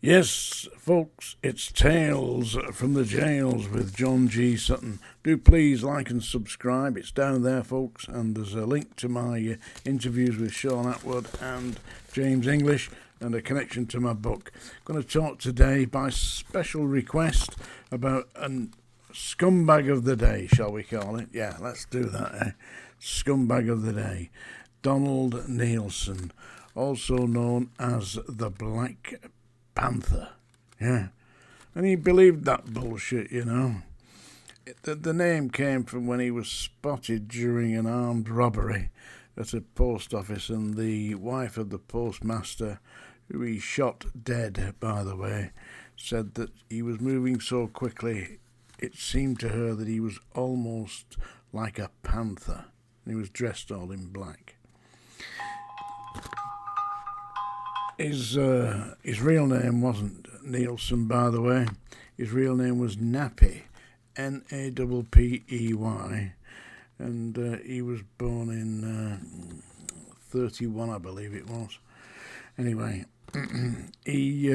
Yes, folks, it's Tales from the Jails with John G. Sutton. Do please like and subscribe. It's down there, folks, and there's a link to my interviews with Sean Atwood and James English and a connection to my book. I'm going to talk today by special request about a scumbag of the day, shall we call it? Yeah, let's do that. Scumbag of the day. Donald Neilson, also known as the Black Panther. Yeah. And he believed that bullshit, you know. The name came from when he was spotted during an armed robbery at a post office, and the wife of the postmaster, who he shot dead, by the way, said that he was moving so quickly it seemed to her that he was almost like a panther. And he was dressed all in black. His real name wasn't Neilson, by the way. His real name was Nappy, Nappey, and he was born in 31, I believe it was. Anyway, he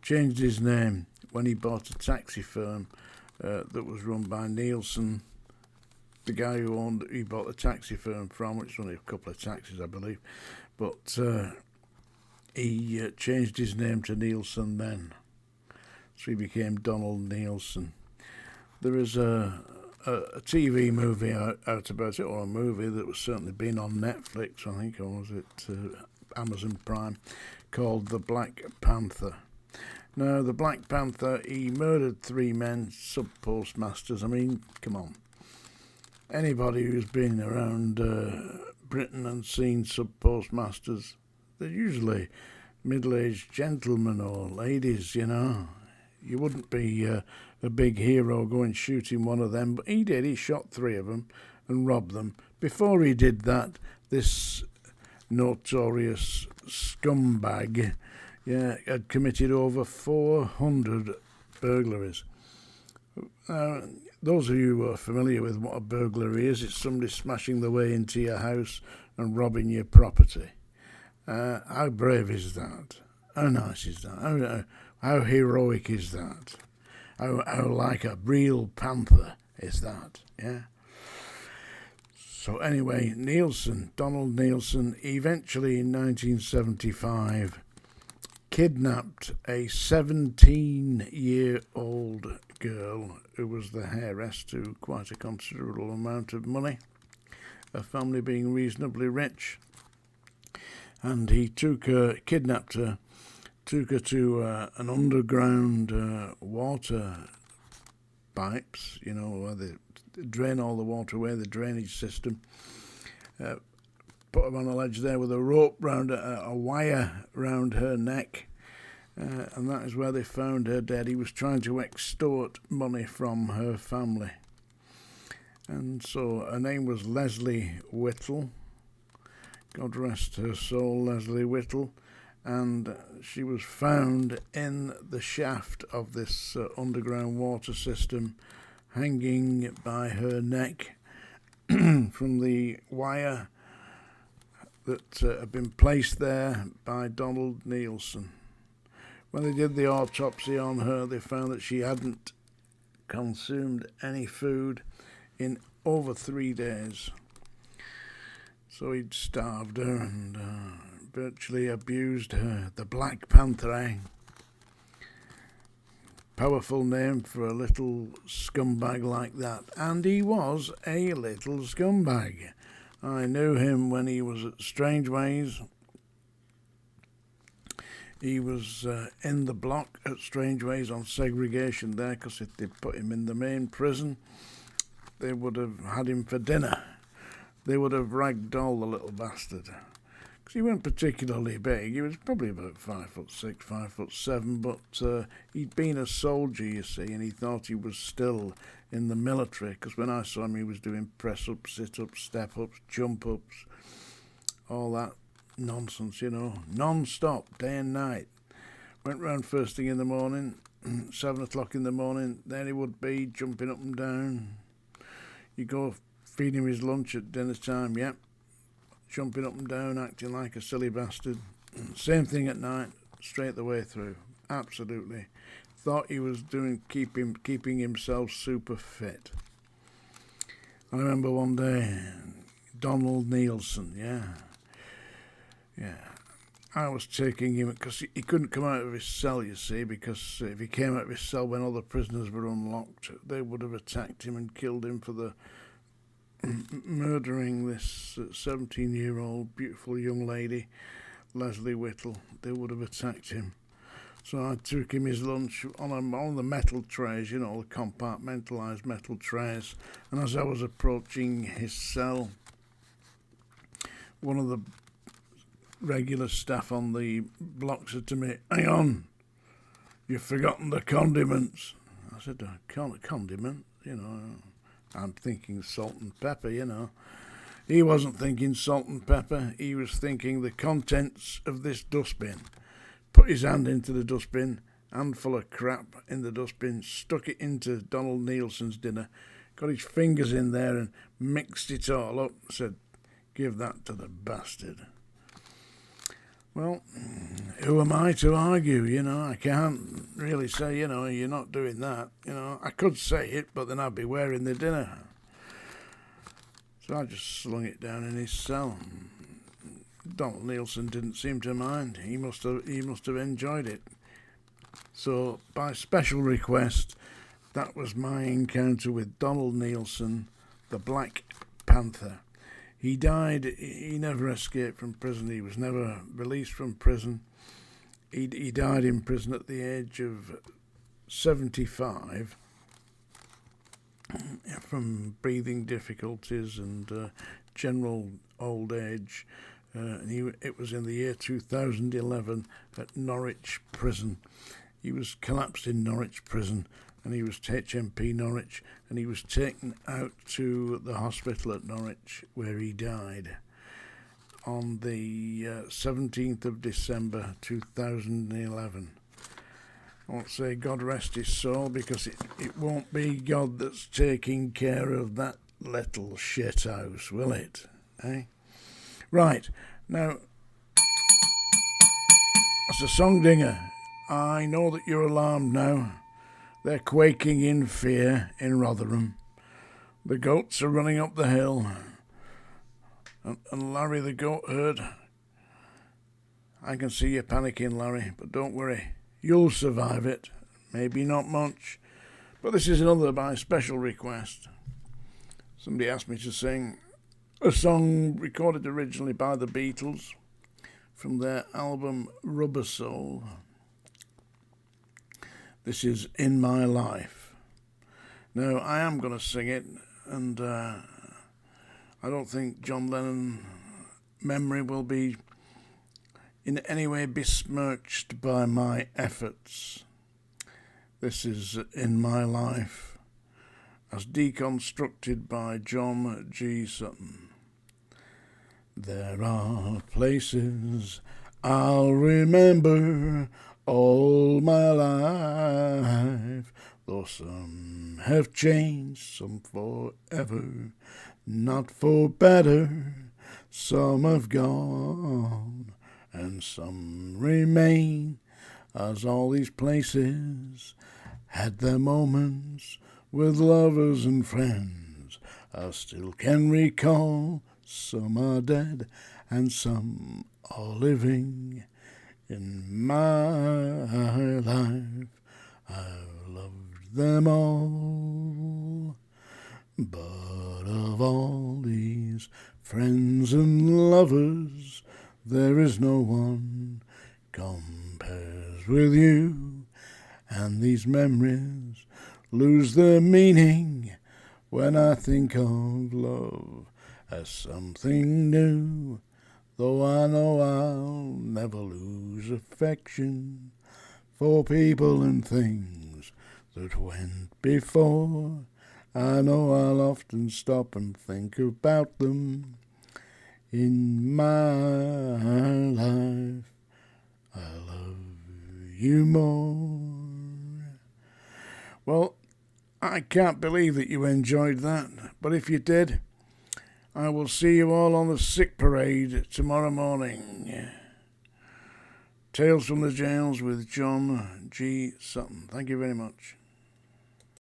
changed his name when he bought a taxi firm that was run by Neilson, the guy he bought the taxi firm from, which was only a couple of taxis, I believe. But he changed his name to Neilson then. So he became Donald Neilson. There is a TV movie out about it, or a movie that was certainly been on Netflix, I think, or was it Amazon Prime, called The Black Panther. Now, the Black Panther, he murdered 3 men, sub-postmasters. I mean, come on. Anybody who's been around Britain and seen sub-postmasters, they're usually middle-aged gentlemen or ladies, you know. You wouldn't be a big hero going shooting one of them, but he did. He shot 3 of them and robbed them. Before he did that, this notorious scumbag had committed over 400 burglaries. Those of you who are familiar with what a burglary is, it's somebody smashing their way into your house and robbing your property. How brave is that? How nice is that? How heroic is that? How like a real panther is that? Yeah. So anyway, Donald Neilson, eventually in 1975, kidnapped a 17-year-old girl who was the heiress to quite a considerable amount of money, her family being reasonably rich. And he kidnapped her, took her to an underground water pipes, you know, where they drain all the water away, the drainage system. Put her on a ledge there with a rope round a wire round her neck, and that is where they found her dead. He was trying to extort money from her family. And so her name was Leslie Whittle. God rest her soul, Leslie Whittle. And she was found in the shaft of this underground water system, hanging by her neck from the wire that had been placed there by Donald Neilson. When they did the autopsy on her, they found that she hadn't consumed any food in over 3 days. So he'd starved her and virtually abused her. The Black Panther, Powerful name for a little scumbag like that. And he was a little scumbag. I knew him when he was at Strangeways. He was in the block at Strangeways on segregation there, because if they'd put him in the main prison, they would have had him for dinner. They would have ragdolled the little bastard. Because he wasn't particularly big. He was probably about 5'6", 5'7", but he'd been a soldier, you see, and he thought he was still in the military. Because when I saw him, he was doing press-ups, sit-ups, step-ups, jump-ups, all that nonsense, you know, non-stop, day and night. Went round first thing in the morning, 7 o'clock in the morning, there he would be, jumping up and down. You go feed him his lunch at dinner time, yep, jumping up and down, acting like a silly bastard. Same thing at night, straight the way through. Absolutely. Thought he was keeping himself super fit. I remember one day, Donald NEILSON, yeah. I was taking him, because he couldn't come out of his cell, you see, because if he came out of his cell when other prisoners were unlocked, they would have attacked him and killed him for the murdering this 17-year-old beautiful young lady, Leslie Whittle. They would have attacked him. So I took him his lunch on the metal trays, the compartmentalised metal trays. And as I was approaching his cell, one of the regular staff on the block said to me, "Hang on, you've forgotten the condiments." I said, "Condiment? I'm thinking salt and pepper, He wasn't thinking salt and pepper. He was thinking the contents of this dustbin. Put his hand into the dustbin, handful of crap in the dustbin, stuck it into Donald NEILSON's dinner, got his fingers in there and mixed it all up, said, 'Give that to the bastard.' Well, who am I to argue, I can't really say, you're not doing that. I could say it, but then I'd be wearing the dinner. So I just slung it down in his cell. Donald NEILSON didn't seem to mind. He must have enjoyed it. So, by special request, that was my encounter with Donald NEILSON, the Black Panther. He died. He never escaped from prison. He was never released from prison. He died in prison at the age of 75 from breathing difficulties and general old age. It was in the year 2011 at Norwich Prison. He was collapsed in Norwich Prison, and he was HMP Norwich, and he was taken out to the hospital at Norwich, where he died on the 17th of December 2011. I won't say God rest his soul, because it won't be God that's taking care of that little shithouse, will it? Eh? Right, now, that's a song dinger. I know that you're alarmed now. They're quaking in fear in Rotherham. The goats are running up the hill. And Larry the goat herd, I can see you panicking, Larry, but don't worry. You'll survive it. Maybe not much. But this is another by special request. Somebody asked me to sing a song recorded originally by the Beatles from their album Rubber Soul. This is In My Life. Now, I am going to sing it, and I don't think John Lennon's memory will be in any way besmirched by my efforts. This is In My Life, as deconstructed by John G. Sutton. There are places I'll remember all my life, though some have changed, some forever, not for better. Some have gone, and some remain, as all these places had their moments with lovers and friends. I still can recall, some are dead and some are living. In my life, I've loved them all, but of all these friends and lovers, there is no one compares with you, and these memories lose their meaning when I think of love as something new. Though I know I'll never lose affection for people and things that went before, I know I'll often stop and think about them. In my life, I love you more. Well, I can't believe that you enjoyed that, but if you did, I will see you all on the sick parade tomorrow morning. Tales from the Jails with John G. Sutton. Thank you very much.